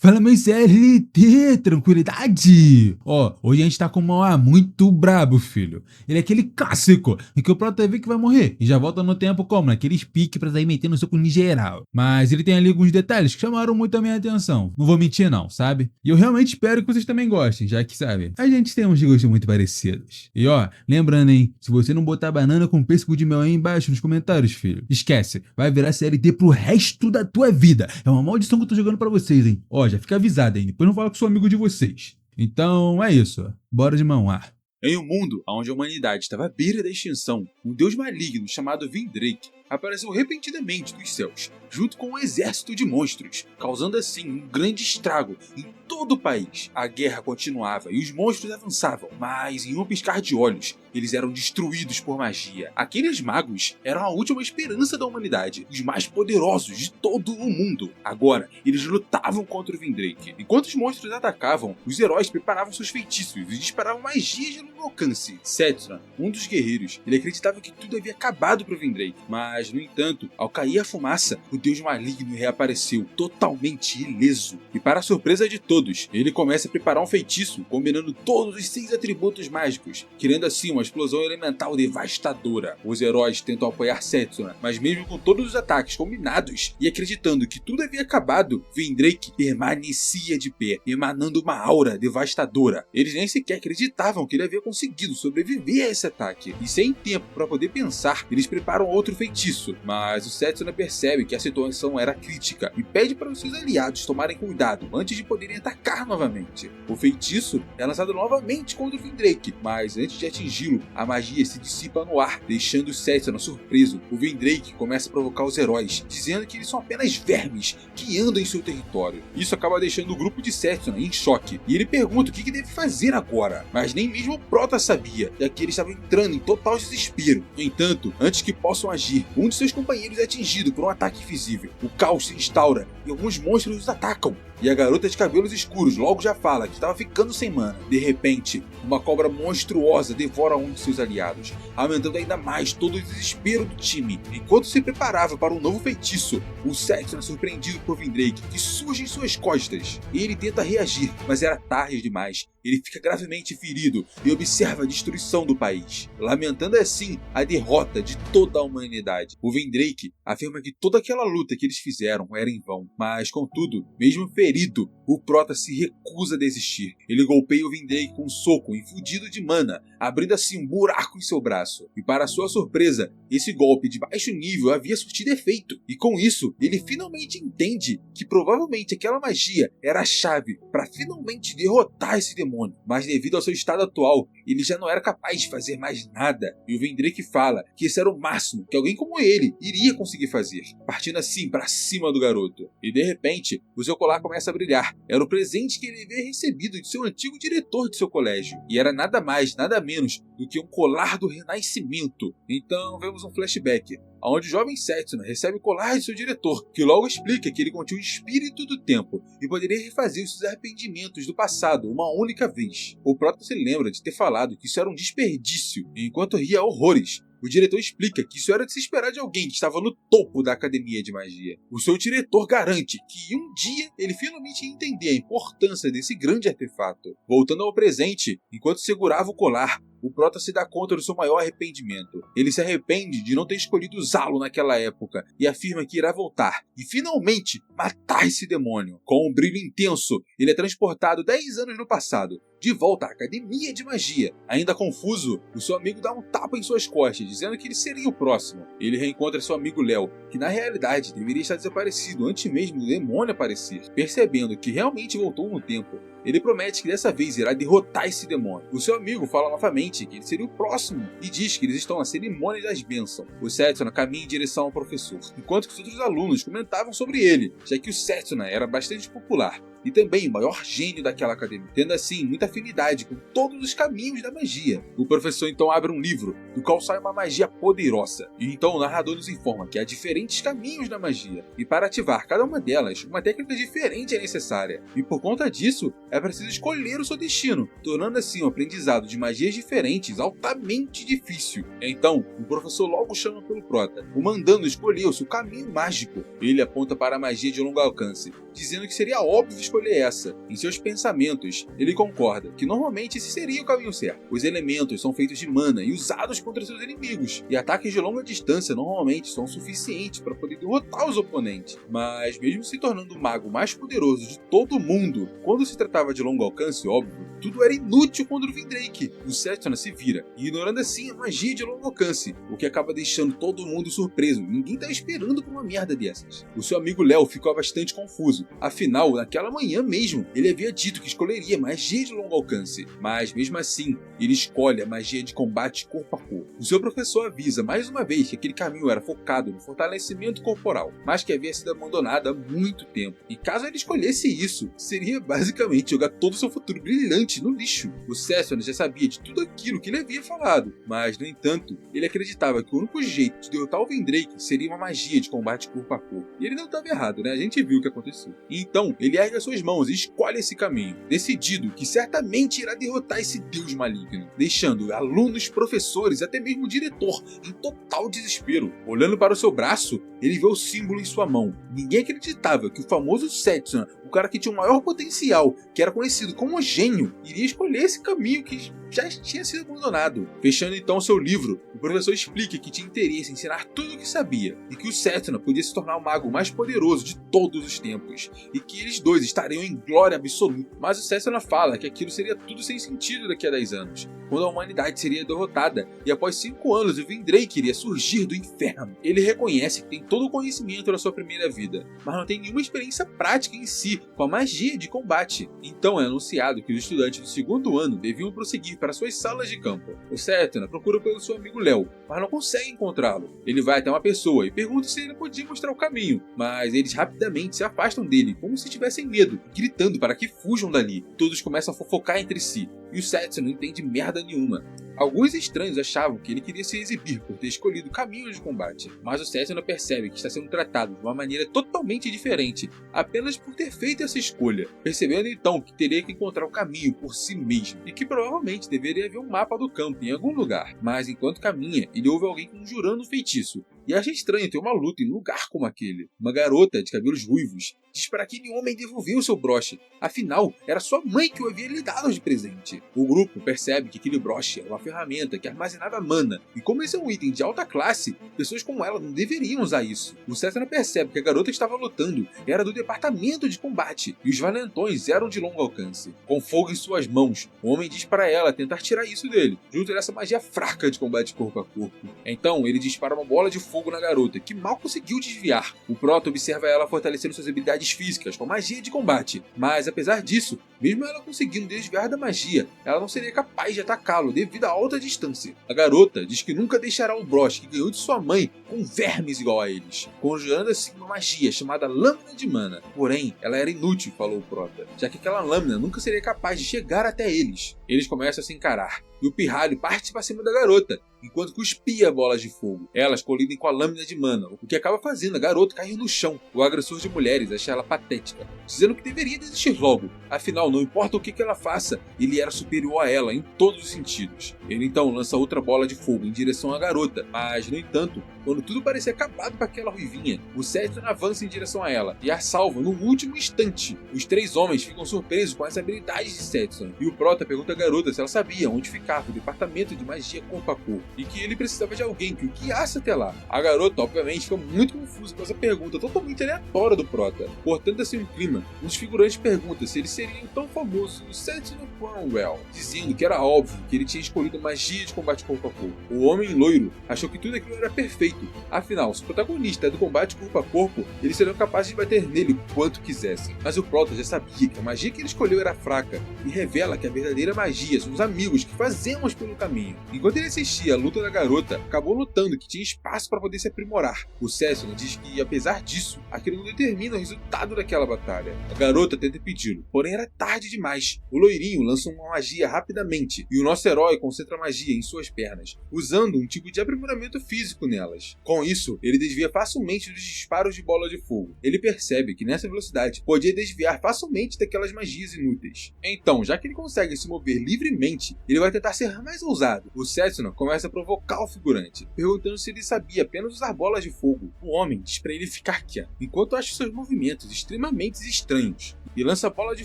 Fala, meu CLT, tranquilidade? Ó, hoje a gente tá com um Mauá muito brabo, filho. Ele é aquele clássico em que o Prota vê que vai morrer e já volta no tempo como? Naqueles piques pra sair metendo soco em geral. Mas ele tem ali alguns detalhes que chamaram muito a minha atenção. Não vou mentir não, sabe? E eu realmente espero que vocês também gostem, já que, sabe, a gente tem uns gostos muito parecidos. E ó, lembrando, hein, se você não botar banana com pêssego de mel aí embaixo nos comentários, filho, esquece, vai virar CLT pro resto da tua vida. É uma maldição que eu tô jogando pra vocês, hein. Ó, já fica avisado, hein? Depois não fala que sou amigo de vocês. Então é isso. Bora de Mauá. Em um mundo onde a humanidade estava à beira da extinção, um deus maligno chamado Vindrake apareceu repentinamente dos céus, junto com um exército de monstros, causando assim um grande estrago em todo o país. A guerra continuava e os monstros avançavam, mas em um piscar de olhos, eles eram destruídos por magia. Aqueles magos eram a última esperança da humanidade, os mais poderosos de todo o mundo. Agora, eles lutavam contra o Vindrake. Enquanto os monstros atacavam, os heróis preparavam seus feitiços e disparavam magias de longo alcance. Setsuna, um dos guerreiros, ele acreditava que tudo havia acabado para o Vindrake, mas no entanto, ao cair a fumaça, o deus maligno reapareceu, totalmente ileso. E para a surpresa de todos, ele começa a preparar um feitiço, combinando todos os 6 atributos mágicos, criando assim uma explosão elemental devastadora. Os heróis tentam apoiar Setsuna, mas mesmo com todos os ataques combinados e acreditando que tudo havia acabado, Vindrake permanecia de pé, emanando uma aura devastadora. Eles nem sequer acreditavam que ele havia conseguido sobreviver a esse ataque, e sem tempo para poder pensar, eles preparam outro feitiço. Mas o Setsuna percebe que a situação era crítica e pede para os seus aliados tomarem cuidado antes de poderem atacar novamente. O feitiço é lançado novamente contra o Vindrake, mas antes de atingi-lo, a magia se dissipa no ar, deixando o Setsuna surpreso. O Vindrake começa a provocar os heróis, dizendo que eles são apenas vermes que andam em seu território. Isso acaba deixando o grupo de Setsuna em choque, e ele pergunta o que deve fazer agora, mas nem mesmo o Prota sabia, já que ele estava entrando em total desespero. No entanto, antes que possam agir, um de seus companheiros é atingido por um ataque invisível. O caos se instaura e alguns monstros os atacam. E a garota de cabelos escuros logo já fala que estava ficando sem mana. De repente, uma cobra monstruosa devora um de seus aliados, aumentando ainda mais todo o desespero do time. Enquanto se preparava para um novo feitiço, o Setsuna é surpreendido por Vindrake, que surge em suas costas. Ele tenta reagir, mas era tarde demais. Ele fica gravemente ferido e observa a destruição do país, lamentando assim a derrota de toda a humanidade. O Vindrake afirma que toda aquela luta que eles fizeram era em vão, mas contudo, mesmo ferido, o Prota se recusa a desistir. Ele golpeia o Vindrake com um soco infundido de mana, abrindo assim um buraco em seu braço. E para sua surpresa, esse golpe de baixo nível havia surtido efeito, e com isso, ele finalmente entende que provavelmente aquela magia era a chave para finalmente derrotar esse demônio. Mas devido ao seu estado atual, ele já não era capaz de fazer mais nada. E o Vindrake fala que esse era o máximo que alguém como ele iria conseguir fazer, partindo assim para cima do garoto. E de repente, o seu colar começa a brilhar. Era o presente que ele havia recebido de seu antigo diretor de seu colégio. E era nada mais, nada menos do que um colar do renascimento. Então vemos um flashback, onde o jovem Setsuna recebe o colar de seu diretor, que logo explica que ele continha o espírito do tempo e poderia refazer os seus arrependimentos do passado uma única vez. O Prota se lembra de ter falado que isso era um desperdício, e enquanto ria horrores, o diretor explica que isso era de se esperar de alguém que estava no topo da academia de magia. O seu diretor garante que um dia ele finalmente ia entender a importância desse grande artefato. Voltando ao presente, enquanto segurava o colar, o Prota se dá conta do seu maior arrependimento. Ele se arrepende de não ter escolhido usá-lo naquela época e afirma que irá voltar e finalmente matar esse demônio. Com um brilho intenso, ele é transportado 10 anos no passado, de volta à Academia de Magia. Ainda confuso, o seu amigo dá um tapa em suas costas, dizendo que ele seria o próximo. Ele reencontra seu amigo Léo, que na realidade deveria estar desaparecido antes mesmo do demônio aparecer. Percebendo que realmente voltou no tempo, ele promete que dessa vez irá derrotar esse demônio. O seu amigo fala novamente que ele seria o próximo e diz que eles estão na cerimônia das bênçãos. O Setsuna caminha em direção ao professor, enquanto que os outros alunos comentavam sobre ele, já que o Setsuna era bastante popular e também o maior gênio daquela academia, tendo assim muita afinidade com todos os caminhos da magia. O professor então abre um livro, do qual sai uma magia poderosa, e então o narrador nos informa que há diferentes caminhos da magia, e para ativar cada uma delas, uma técnica diferente é necessária, e por conta disso, é preciso escolher o seu destino, tornando assim o aprendizado de magias diferentes altamente difícil. Então, o professor logo chama pelo prota, o mandando escolher o seu caminho mágico. Ele aponta para a magia de longo alcance, dizendo que seria óbvio escolher essa. Em seus pensamentos, ele concorda que normalmente esse seria o caminho certo. Os elementos são feitos de mana e usados contra seus inimigos, e ataques de longa distância normalmente são suficientes para poder derrotar os oponentes. Mas mesmo se tornando o mago mais poderoso de todo o mundo, quando se tratava de longo alcance, óbvio, tudo era inútil contra o Vindrake. O Setsuna se vira, ignorando assim a magia de longo alcance, o que acaba deixando todo mundo surpreso. Ninguém tá esperando por uma merda dessas. O seu amigo Léo ficou bastante confuso. Afinal, naquela manhã mesmo, ele havia dito que escolheria magia de longo alcance. Mas mesmo assim, ele escolhe a magia de combate corpo a corpo. O seu professor avisa mais uma vez que aquele caminho era focado no fortalecimento corporal, mas que havia sido abandonado há muito tempo. E caso ele escolhesse isso, seria basicamente jogar todo o seu futuro brilhante no lixo. O Setsuna já sabia de tudo aquilo que ele havia falado, mas no entanto, ele acreditava que o único jeito de derrotar o Vindrake seria uma magia de combate corpo a corpo. E ele não estava errado, né? A gente viu o que aconteceu. Então, ele ergue as suas mãos e escolhe esse caminho, decidido que certamente irá derrotar esse deus maligno, deixando alunos, professores e até mesmo o diretor em total desespero. Olhando para o seu braço, ele vê o símbolo em sua mão. Ninguém acreditava que o famoso Setsuna, o cara que tinha o maior potencial, que era conhecido como gênio, iria escolher esse caminho que já tinha sido abandonado. Fechando então seu livro, o professor explica que tinha interesse em ensinar tudo o que sabia, e que o Setsuna podia se tornar o mago mais poderoso de todos os tempos, e que eles dois estariam em glória absoluta. Mas o Setsuna fala que aquilo seria tudo sem sentido daqui a 10 anos, quando a humanidade seria derrotada, e após 5 anos o Vindrake iria surgir do inferno. Ele reconhece que tem todo o conhecimento da sua primeira vida, mas não tem nenhuma experiência prática em si com a magia de combate. Então é anunciado que os estudantes do segundo ano deviam prosseguir para suas salas de campo. O Setsuna procura pelo seu amigo Léo, mas não consegue encontrá-lo. Ele vai até uma pessoa e pergunta se ele podia mostrar o caminho, mas eles rapidamente se afastam dele, como se tivessem medo, gritando para que fujam dali. Todos começam a fofocar entre si, e o Setsuna não entende merda nenhuma. Alguns estranhos achavam que ele queria se exibir por ter escolhido caminhos de combate, mas o Setsuna percebe que está sendo tratado de uma maneira totalmente diferente, apenas por ter feito essa escolha, percebendo então que teria que encontrar o caminho por si mesmo, e que provavelmente deveria haver um mapa do campo em algum lugar. Mas enquanto caminha, ele ouve alguém conjurando um feitiço, e acha estranho ter uma luta em um lugar como aquele. Uma garota de cabelos ruivos diz para aquele homem devolver o seu broche, afinal era sua mãe que o havia lhe dado de presente. O grupo percebe que aquele broche era uma ferramenta que armazenava mana, e como esse é um item de alta classe, pessoas como ela não deveriam usar isso. O Setsuna percebe que a garota que estava lutando era do departamento de combate, e os valentões eram de longo alcance. Com fogo em suas mãos, o homem diz para ela tentar tirar isso dele, junto dessa magia fraca de combate corpo a corpo. Então ele dispara uma bola de fogo na garota, que mal conseguiu desviar. O Prota observa ela fortalecendo suas habilidades físicas com magia de combate, mas apesar disso, mesmo ela conseguindo desviar da magia, ela não seria capaz de atacá-lo devido à alta distância. A garota diz que nunca deixará o broche que ganhou de sua mãe com vermes igual a eles, conjurando assim uma magia chamada Lâmina de Mana. Porém, ela era inútil, falou o Prota, já que aquela lâmina nunca seria capaz de chegar até eles. Eles começam a se encarar, e o pirralho parte para cima da garota, enquanto cuspia bolas de fogo. Elas colidem com a lâmina de mana, o que acaba fazendo a garota cair no chão. O agressor de mulheres acha ela patética, dizendo que deveria desistir logo. Afinal, não importa o que ela faça, ele era superior a ela em todos os sentidos. Ele então lança outra bola de fogo em direção à garota, mas, no entanto, quando tudo parecia acabado para aquela ruivinha, o Setsuna avança em direção a ela e a salva no último instante. Os 3 homens ficam surpresos com as habilidades de Setsuna, e o Prota pergunta à garota se ela sabia onde ficava o departamento de magia corpo a corpo, e que ele precisava de alguém que o guiasse até lá. A garota, obviamente, fica muito confusa com essa pergunta totalmente aleatória do Prota. Cortando assim um clima, um dos figurantes pergunta se ele seria o tão famoso Setsuna Cromwell, dizendo que era óbvio que ele tinha escolhido a magia de combate corpo a corpo. O homem loiro achou que tudo aquilo era perfeito. Afinal, se o protagonista é do combate corpo a corpo, eles seriam capazes de bater nele quanto quisessem. Mas o Prota já sabia que a magia que ele escolheu era fraca, e revela que a verdadeira magia são os amigos que fazemos pelo caminho. Enquanto ele assistia a luta da garota, acabou notando que tinha espaço para poder se aprimorar. O Setsuna diz que, apesar disso, aquilo não determina o resultado daquela batalha. A garota tenta impedi-lo, porém era tarde demais. O loirinho lança uma magia rapidamente e o nosso herói concentra a magia em suas pernas, usando um tipo de aprimoramento físico nelas. Com isso, ele desvia facilmente dos disparos de bola de fogo. Ele percebe que nessa velocidade podia desviar facilmente daquelas magias inúteis. Então, já que ele consegue se mover livremente, ele vai tentar ser mais ousado. O Setsuna começa a provocar o figurante, perguntando se ele sabia apenas usar bolas de fogo. O homem diz para ele ficar quieto, enquanto acha seus movimentos extremamente estranhos, e lança a bola de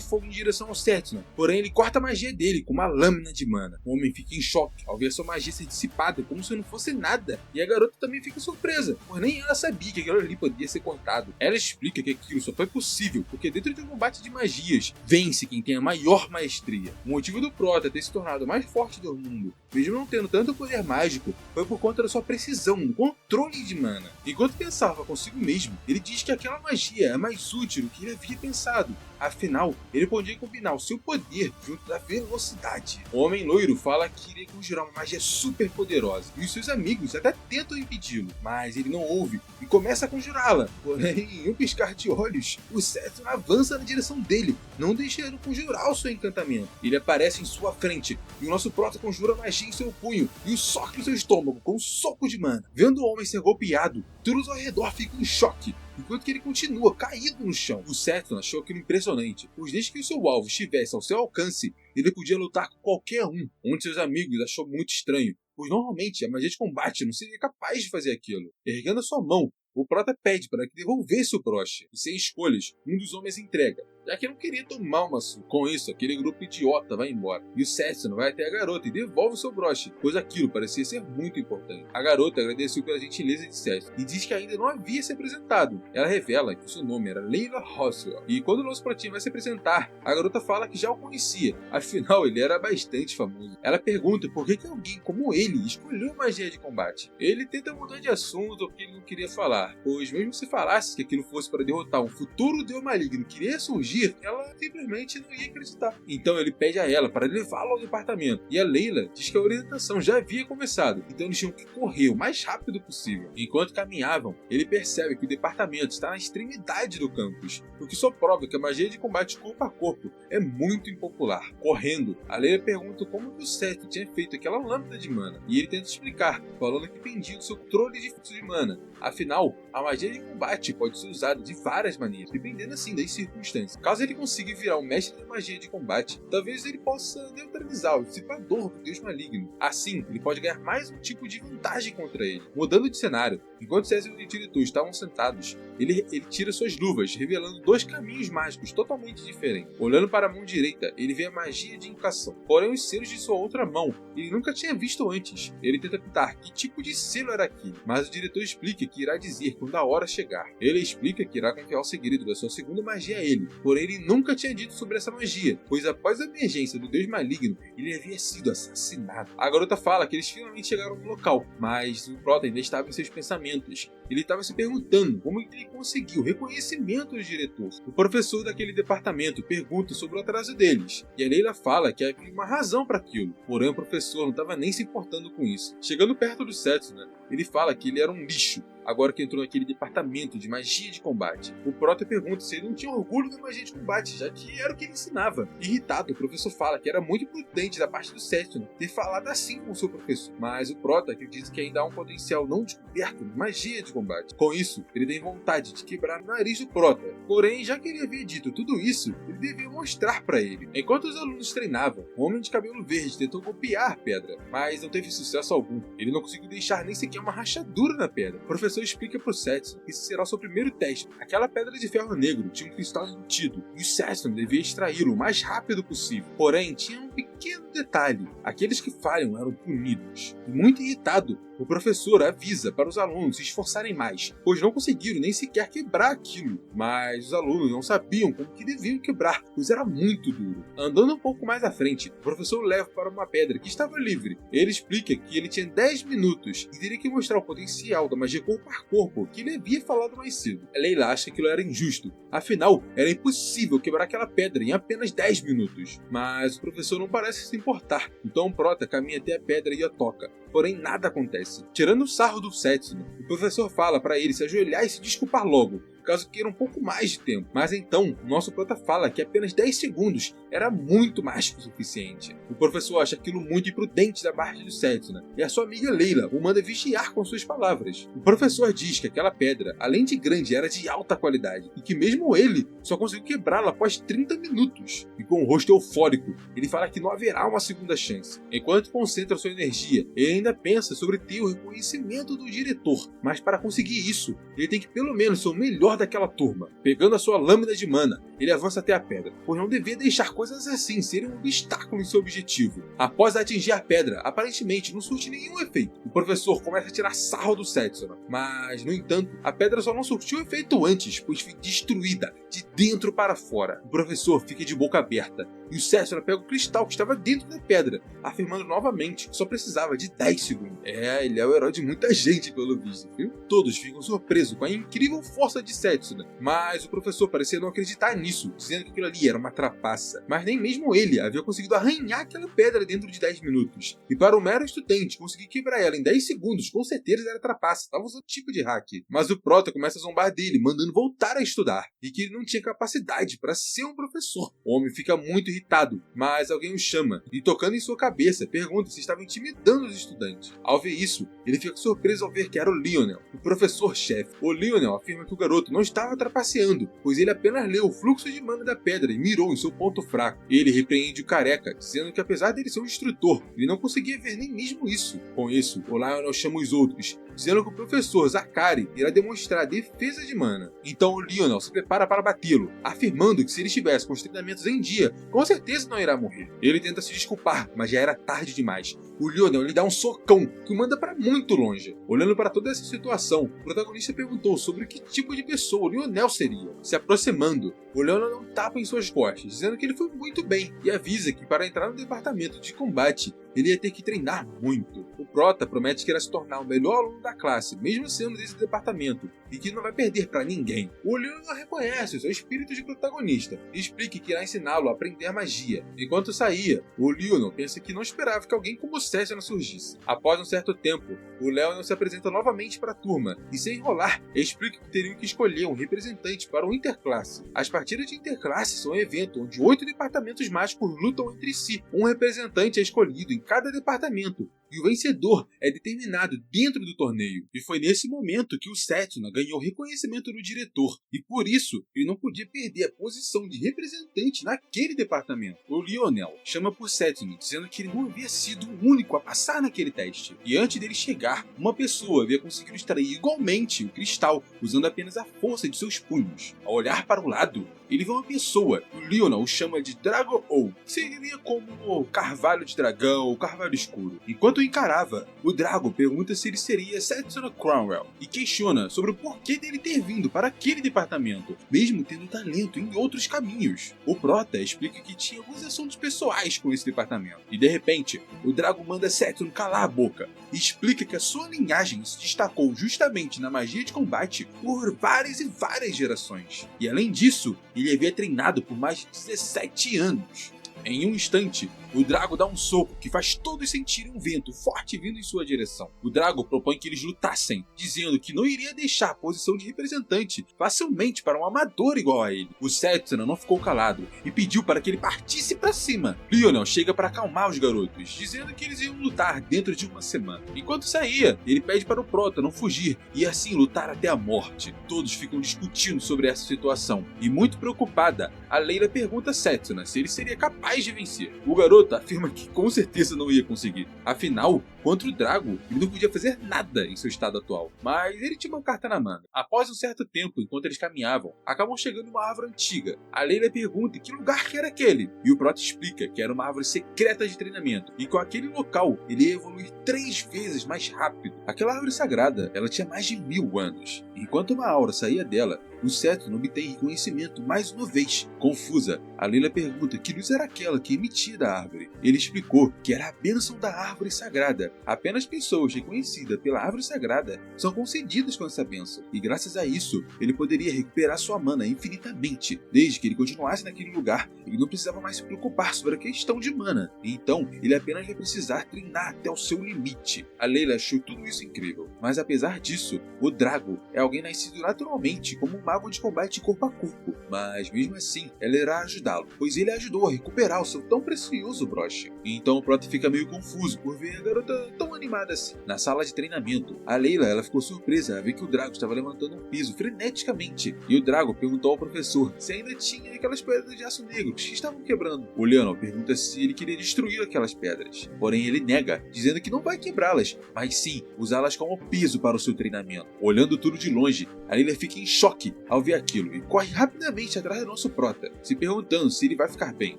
fogo em direção ao Setsuna, porém ele corta a magia dele com uma lâmina de mana. O homem fica em choque ao ver sua magia ser dissipada como se não fosse nada, e a garota também fica surpresa, pois nem ela sabia que aquilo ali podia ser cortado. Ela explica que aquilo só foi possível porque dentro de um combate de magias, vence quem tem a maior maestria. O motivo do Prota ter se tornado o mais forte do mundo, mesmo não tendo tanto poder mágico, foi por conta da sua precisão no controle de mana. Enquanto pensava consigo mesmo, ele diz que aquela magia é mais útil do que ele havia pensado. Afinal, ele podia combinar o seu poder junto da velocidade. O homem loiro fala que iria conjurar uma magia super poderosa, e os seus amigos até tentam impedi-lo, mas ele não ouve e começa a conjurá-la. Porém, em um piscar de olhos, o Setsuna avança na direção dele, não deixando conjurar o seu encantamento. Ele aparece em sua frente, e o nosso prota conjura magia em seu punho e o soca em seu estômago com um soco de mana. Vendo o homem ser golpeado, todos ao redor ficam em choque, enquanto que ele continua caído no chão. O Setsuna achou aquilo impressionante, pois desde que o seu alvo estivesse ao seu alcance, ele podia lutar com qualquer um. Um de seus amigos achou muito estranho, pois normalmente a magia de combate não seria capaz de fazer aquilo. Erguendo a sua mão, o prota pede para que devolvesse o broche, e sem escolhas, um dos homens entrega, já que não queria tomar uma surra. Com isso, aquele grupo idiota vai embora, e o Setsuna vai até a garota e devolve o seu broche, pois aquilo parecia ser muito importante. A garota agradeceu pela gentileza de Setsuna e diz que ainda não havia se apresentado. Ela revela que seu nome era Layla Roswell, e quando o nosso protinho vai se apresentar, a garota fala que já o conhecia, afinal ele era bastante famoso. Ela pergunta por que alguém como ele escolheu magia de combate. Ele tenta mudar de assunto porque ele não queria falar, pois mesmo se falasse que aquilo fosse para derrotar um futuro deus maligno que iria surgir, ela simplesmente não ia acreditar. Então ele pede a ela para levá-lo ao departamento, e a Layla diz que a orientação já havia começado, então eles tinham que correr o mais rápido possível. Enquanto caminhavam, ele percebe que o departamento está na extremidade do campus, o que só prova que a magia de combate corpo a corpo é muito impopular. Correndo, a Layla pergunta como que o Seth tinha feito aquela lâmpada de mana, e ele tenta explicar, falando que dependia do seu controle de fluxo de mana. Afinal, a magia de combate pode ser usada de várias maneiras, dependendo assim das circunstâncias. Caso ele consiga virar um mestre da magia de combate, talvez ele possa neutralizar o dissipador do deus maligno. Assim, ele pode ganhar mais um tipo de vantagem contra ele. Mudando de cenário, enquanto César e o diretor estavam sentados, ele tira suas luvas, revelando dois caminhos mágicos totalmente diferentes. Olhando para a mão direita, ele vê a magia de invocação, porém os selos de sua outra mão ele nunca tinha visto antes. Ele tenta pintar que tipo de selo era aquele, mas o diretor explica que irá dizer quando a hora chegar. Ele explica que irá confiar o segredo da sua segunda magia a ele, porém ele nunca tinha dito sobre essa magia, pois após a emergência do deus maligno, ele havia sido assassinado. A garota fala que eles finalmente chegaram no local, mas o prota ainda estava em seus pensamentos. Ele estava se perguntando como ele conseguiu o reconhecimento do diretor. O professor daquele departamento pergunta sobre o atraso deles, e a Layla fala que havia uma razão para aquilo, porém o professor não estava nem se importando com isso. Chegando perto do Setsuna, ele fala que ele era um lixo, agora que entrou naquele departamento de magia de combate. O prota pergunta se ele não tinha orgulho da magia de combate, já que era o que ele ensinava. Irritado, o professor fala que era muito prudente da parte do Setsuna ter falado assim com o seu professor, mas o prota acredita que ainda há um potencial não descoberto na magia de combate. Com isso, ele tem vontade de quebrar o nariz do prota, porém, já que ele havia dito tudo isso, ele devia mostrar para ele. Enquanto os alunos treinavam, o homem de cabelo verde tentou golpear a pedra, mas não teve sucesso algum. Ele não conseguiu deixar nem sequer uma rachadura na pedra. O professor explica pro Setsuna que esse será o seu primeiro teste. Aquela pedra de ferro negro tinha um cristal embutido, e o Setsuna devia extraí-lo o mais rápido possível. Porém, tinha um pequeno detalhe: aqueles que falham eram punidos. E muito irritado, o professor avisa para os alunos se esforçarem mais, pois não conseguiram nem sequer quebrar aquilo. Mas os alunos não sabiam como que deviam quebrar, pois era muito duro. Andando um pouco mais à frente, o professor leva para uma pedra que estava livre. Ele explica que ele tinha 10 minutos e teria que mostrar o potencial da magia corpo a corpo que ele havia falado mais cedo. A Layla acha que aquilo era injusto, afinal, era impossível quebrar aquela pedra em apenas 10 minutos. Mas o professor não parece se importar, então o prota caminha até a pedra e a toca. Porém, nada acontece. Tirando o sarro do Setsuna, o professor fala para ele se ajoelhar e se desculpar logo, caso queira um pouco mais de tempo. Mas então, o nosso prota fala que apenas 10 segundos era muito mais que o suficiente. O professor acha aquilo muito imprudente da parte do Setsuna, e a sua amiga Leila o manda vigiar com suas palavras. O professor diz que aquela pedra, além de grande, era de alta qualidade, e que mesmo ele só conseguiu quebrá-la após 30 minutos. E com o rosto eufórico, ele fala que não haverá uma segunda chance. Enquanto concentra sua energia, ele ainda pensa sobre ter o reconhecimento do diretor, mas para conseguir isso, ele tem que pelo menos ser o melhor daquela turma. Pegando a sua lâmina de mana, ele avança até a pedra, pois não devia deixar coisas assim serem um obstáculo em seu objetivo. Após atingir a pedra, aparentemente não surte nenhum efeito. O professor começa a tirar sarro do Setsuna, mas, no entanto, a pedra só não surtiu efeito antes, pois foi destruída de dentro para fora. O professor fica de boca aberta, e o Setsuna pega o cristal que estava dentro da pedra, afirmando novamente que só precisava de 10 segundos. Ele é o herói de muita gente, pelo visto, viu? Todos ficam surpresos com a incrível força de Setsuna, mas o professor parecia não acreditar nisso, dizendo que aquilo ali era uma trapaça. Mas nem mesmo ele havia conseguido arranhar aquela pedra dentro de 10 minutos. E para o mero estudante conseguir quebrar ela em 10 segundos, com certeza era trapaça, estava usando tipo de hack. Mas o prota começa a zombar dele, mandando voltar a estudar, e que ele não tinha capacidade para ser um professor. O homem fica muito irritado, mas alguém o chama, e tocando em sua cabeça, pergunta se estava intimidando os estudantes. Ao ver isso, ele fica surpreso ao ver que era o Lionel, o professor-chefe. O Lionel afirma que o garoto não estava trapaceando, pois ele apenas leu o fluxo de mana da pedra e mirou em seu ponto fraco. Ele repreende o careca, dizendo que apesar dele ser um instrutor, ele não conseguia ver nem mesmo isso. Com isso, o Lionel chama os outros, dizendo que o professor Zakari irá demonstrar a defesa de mana. Então o Lionel se prepara para batê-lo, afirmando que se ele estivesse com os treinamentos em dia, com certeza não irá morrer. Ele tenta se desculpar, mas já era tarde demais. O Lionel lhe dá um socão que o manda para muito longe. Olhando para toda essa situação, o protagonista perguntou sobre que tipo de pessoa o Lionel seria. Se aproximando, o Lionel dá um tapa em suas costas, dizendo que ele foi muito bem, e avisa que para entrar no departamento de combate, ele ia ter que treinar muito. O prota promete que irá se tornar o melhor aluno da classe, mesmo sendo desse departamento, e que não vai perder para ninguém. O Lionel reconhece o seu espírito de protagonista e explica que irá ensiná-lo a aprender magia. Enquanto saía, o Lionel pensa que não esperava que alguém como Setsuna surgisse. Após um certo tempo, o Lionel se apresenta novamente para a turma e, sem enrolar, explica que teriam que escolher um representante para o Interclasse. As partidas de Interclasse são um evento onde 8 departamentos mágicos lutam entre si. Um representante é escolhido em cada departamento, e o vencedor é determinado dentro do torneio. E foi nesse momento que o Setsuna ganhou reconhecimento do diretor, e por isso ele não podia perder a posição de representante naquele departamento. O Lionel chama por Setsuna, dizendo que ele não havia sido o único a passar naquele teste, e antes dele chegar, uma pessoa havia conseguido extrair igualmente o cristal, usando apenas a força de seus punhos. Ao olhar para o lado, ele vê uma pessoa, o Lionel o chama de Drago-O, que seria como o Carvalho de Dragão ou Carvalho Escuro. Enquanto o encarava, o Drago pergunta se ele seria Setsuna Cromwell e questiona sobre o porquê dele ter vindo para aquele departamento, mesmo tendo talento em outros caminhos. O prota explica que tinha alguns assuntos pessoais com esse departamento, e de repente, o Drago manda Setsuna calar a boca e explica que a sua linhagem se destacou justamente na magia de combate por várias e várias gerações. E além disso, ele havia treinado por mais de 17 anos. Em um instante, o Drago dá um soco que faz todos sentirem um vento forte vindo em sua direção. O Drago propõe que eles lutassem, dizendo que não iria deixar a posição de representante facilmente para um amador igual a ele. O Setsuna não ficou calado e pediu para que ele partisse para cima. Lionel chega para acalmar os garotos, dizendo que eles iam lutar dentro de uma semana. Enquanto saía, ele pede para o prota não fugir e assim lutar até a morte. Todos ficam discutindo sobre essa situação e, muito preocupada, a Leila pergunta a Setsuna se ele seria capaz de vencer. O garoto afirma que com certeza não ia conseguir. Afinal, contra o Drago, ele não podia fazer nada em seu estado atual, mas ele tinha uma carta na manga. Após um certo tempo, enquanto eles caminhavam, acabam chegando em uma árvore antiga. A Leila pergunta que lugar que era aquele, e o prota explica que era uma árvore secreta de treinamento, e com aquele local ele ia evoluir 3 vezes mais rápido. Aquela árvore sagrada, ela tinha mais de 1000 anos. Enquanto uma aura saía dela, o Setsuna obtém reconhecimento mais uma vez. Confusa, a Leila pergunta que luz era aquela que emitia da árvore. Ele explicou que era a bênção da árvore sagrada Apenas pessoas reconhecidas pela árvore sagrada são concedidas com essa bênção, e graças a isso, ele poderia recuperar sua mana infinitamente. Desde que ele continuasse naquele lugar, ele não precisava mais se preocupar sobre a questão de mana, então ele apenas vai precisar treinar até o seu limite. A Layla achou tudo isso incrível, mas apesar disso, o Drago é alguém nascido naturalmente como um mago de combate corpo a corpo, mas mesmo assim, ela irá ajudá-lo, pois ele a ajudou a recuperar o seu tão precioso broche. Então o Prota fica meio confuso por ver a garota tão animada assim. Na sala de treinamento, a Layla ela ficou surpresa a ver que o Drago estava levantando um peso freneticamente, e o Drago perguntou ao professor se ainda tinha aquelas pedras de aço negro que estavam quebrando. O Leonel pergunta se ele queria destruir aquelas pedras, porém ele nega, dizendo que não vai quebrá-las, mas sim usá-las como peso para o seu treinamento. Olhando tudo de longe, a Layla fica em choque ao ver aquilo e corre rapidamente atrás do nosso Prota, se perguntando se ele vai ficar bem.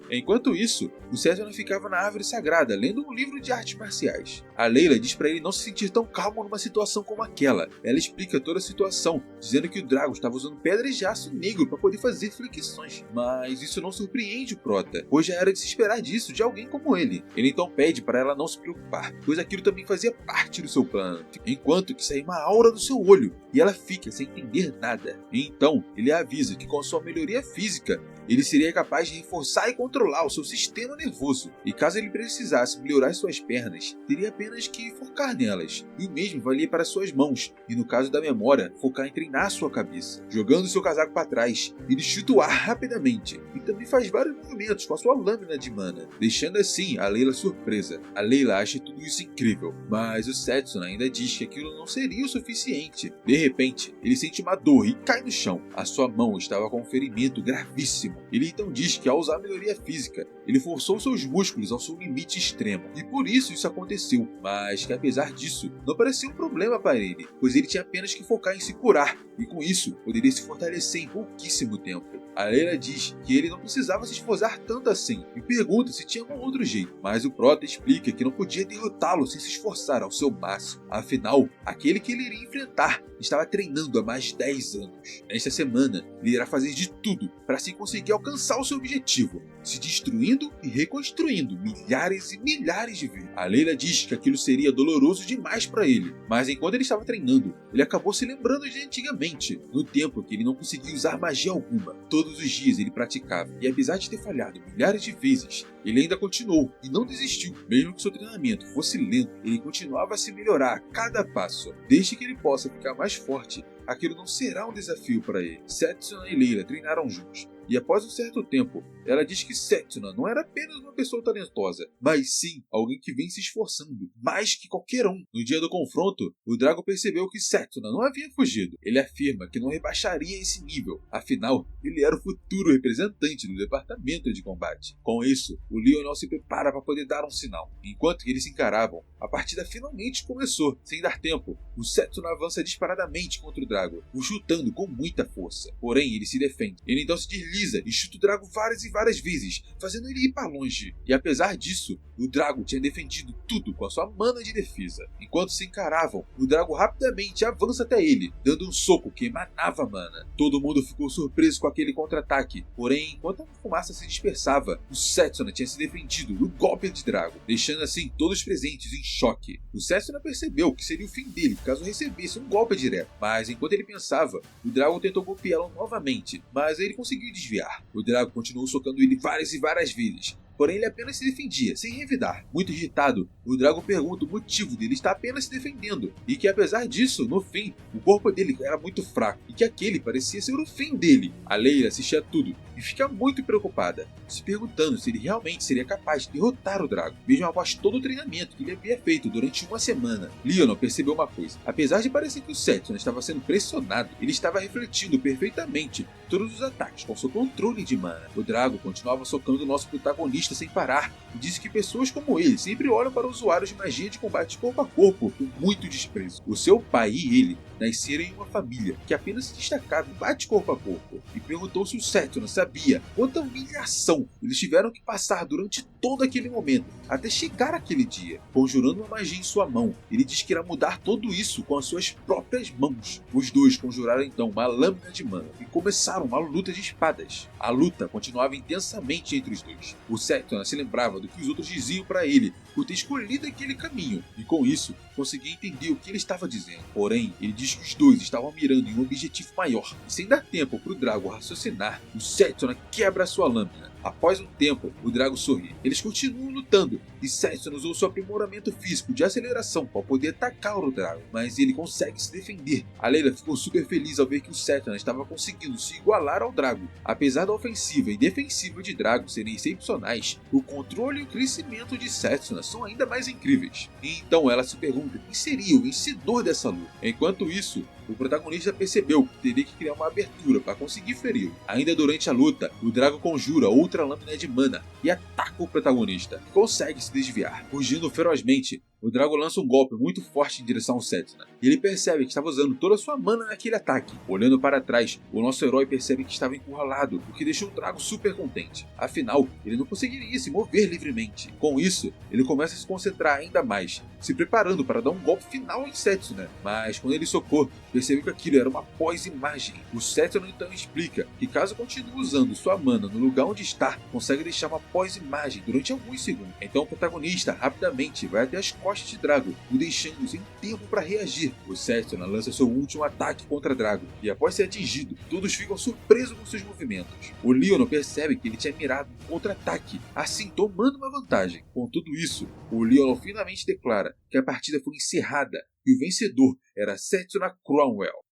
Enquanto isso, o César ficava na árvore sagrada lendo um livro de artes marciais. A Layla diz para ele não se sentir tão calmo numa situação como aquela. Ela explica toda a situação, dizendo que o Drago estava usando pedras de aço negro para poder fazer flexões. Mas isso não surpreende o Prota, pois já era de se esperar disso de alguém como ele. Ele então pede para ela não se preocupar, pois aquilo também fazia parte do seu plano, enquanto que sai uma aura do seu olho e ela fica sem entender nada. Então ele avisa que com sua melhoria física, ele seria capaz de reforçar e controlar o seu sistema nervoso, e caso ele precisasse melhorar suas pernas, teria apenas que focar nelas, e o mesmo valia para suas mãos, e no caso da memória, focar em treinar sua cabeça. Jogando seu casaco para trás, ele chuta o ar rapidamente, e também faz vários movimentos com a sua lâmina de mana, deixando assim a Layla surpresa. A Layla acha tudo isso incrível, mas o Setsuna ainda diz que aquilo não seria o suficiente. De repente, ele sente uma dor e cai no chão. A sua mão estava com um ferimento gravíssimo. Ele então diz que ao usar a melhoria física, ele forçou seus músculos ao seu limite extremo, e por isso aconteceu, mas que apesar disso, não parecia um problema para ele, pois ele tinha apenas que focar em se curar, e com isso, poderia se fortalecer em pouquíssimo tempo. A Layla diz que ele não precisava se esforçar tanto assim, e pergunta se tinha algum outro jeito, mas o Prota explica que não podia derrotá-lo sem se esforçar ao seu máximo. Afinal, aquele que ele iria enfrentar estava treinando há mais de 10 anos. Nesta semana, ele irá fazer de tudo para assim conseguir alcançar o seu objetivo, se destruindo e reconstruindo milhares e milhares de vezes. A Layla diz que aquilo seria doloroso demais para ele, mas enquanto ele estava treinando, ele acabou se lembrando de antigamente, no tempo que ele não conseguia usar magia alguma. Todos os dias ele praticava, e apesar de ter falhado milhares de vezes, ele ainda continuou e não desistiu. Mesmo que seu treinamento fosse lento, ele continuava a se melhorar a cada passo. Desde que ele possa ficar mais forte, aquilo não será um desafio para ele. Setsuna e Layla treinaram juntos, e após um certo tempo, ela diz que Setsuna não era apenas uma pessoa talentosa, mas sim alguém que vem se esforçando, mais que qualquer um. No dia do confronto, o Drago percebeu que Setsuna não havia fugido. Ele afirma que não rebaixaria esse nível, afinal, ele era o futuro representante do departamento de combate. Com isso, o Leonel se prepara para poder dar um sinal. Enquanto eles se encaravam, a partida finalmente começou. Sem dar tempo, o Setsuna avança disparadamente contra o Drago, o chutando com muita força. Porém, ele se defende. Ele então se desliza e chuta o Drago várias e várias vezes, fazendo ele ir para longe. E apesar disso, o Drago tinha defendido tudo com a sua mana de defesa. Enquanto se encaravam, o Drago rapidamente avança até ele, dando um soco que emanava mana. Todo mundo ficou surpreso com aquele contra-ataque, porém, enquanto a fumaça se dispersava, o Setsuna tinha se defendido no golpe de Drago, deixando assim todos presentes em choque. O Setsuna percebeu que seria o fim dele caso recebesse um golpe direto, mas enquanto ele pensava, o Drago tentou golpeá-lo novamente, mas ele conseguiu desviar. O Drago continuou socando ele várias e várias vezes, porém ele apenas se defendia, sem revidar. Muito irritado, o Drago pergunta o motivo dele estar apenas se defendendo, e que apesar disso, no fim, o corpo dele era muito fraco, e que aquele parecia ser o fim dele. A Layla assistia tudo, e fica muito preocupada, se perguntando se ele realmente seria capaz de derrotar o Drago, mesmo após todo o treinamento que ele havia feito durante uma semana. Leonel percebeu uma coisa: apesar de parecer que o Setsuna estava sendo pressionado, ele estava refletindo perfeitamente todos os ataques com seu controle de mana. O Drago continuava socando o nosso protagonista sem parar, e disse que pessoas como ele sempre olham para usuários de magia de combate corpo a corpo com muito desprezo. O seu pai e ele nasceram em uma família que apenas se destacava em bate corpo a corpo, e perguntou se o Setsuna sabia quanta humilhação eles tiveram que passar durante todo aquele momento, até chegar aquele dia. Conjurando uma magia em sua mão, ele diz que irá mudar tudo isso com as suas próprias mãos. Os dois conjuraram então uma lâmina de mana e começaram uma luta de espadas. A luta continuava intensamente entre os dois. O Setsuna Setsuna se lembrava do que os outros diziam para ele por ter escolhido aquele caminho, e com isso conseguia entender o que ele estava dizendo. Porém, ele diz que os dois estavam mirando em um objetivo maior, e sem dar tempo para o Drago raciocinar, o Setsuna quebra sua lâmina. Após um tempo, o Drago sorri. Eles continuam lutando, e Setsuna usou seu aprimoramento físico de aceleração para poder atacar o Drago, mas ele consegue se defender. A Layla ficou super feliz ao ver que o Setsuna estava conseguindo se igualar ao Drago. Apesar da ofensiva e defensiva de Drago serem excepcionais, o controle e o crescimento de Setsuna são ainda mais incríveis. E então ela se pergunta quem seria o vencedor dessa luta. Enquanto isso, o protagonista percebeu que teria que criar uma abertura para conseguir feri-lo. Ainda durante a luta, o Drago conjura outra lâmina de mana e ataca o protagonista, que consegue se desviar. Fugindo ferozmente, o Drago lança um golpe muito forte em direção ao Setsuna, e ele percebe que estava usando toda a sua mana naquele ataque. Olhando para trás, o nosso herói percebe que estava encurralado, o que deixou o Drago super contente. Afinal, ele não conseguiria se mover livremente. Com isso, ele começa a se concentrar ainda mais, se preparando para dar um golpe final em Setsuna. Mas quando ele socou, percebeu que aquilo era uma pós-imagem. O Setsuna então explica que caso continue usando sua mana no lugar onde está, consegue deixar uma pós-imagem durante alguns segundos. Então o protagonista rapidamente vai até as costas de Drago, o deixando sem tempo para reagir. O Setsuna lança seu último ataque contra Drago, e após ser atingido, todos ficam surpresos com seus movimentos. O Leon percebe que ele tinha mirado um contra-ataque, assim tomando uma vantagem. Com tudo isso, o Leon finalmente declara que a partida foi encerrada e o vencedor era Setsuna Cromwell.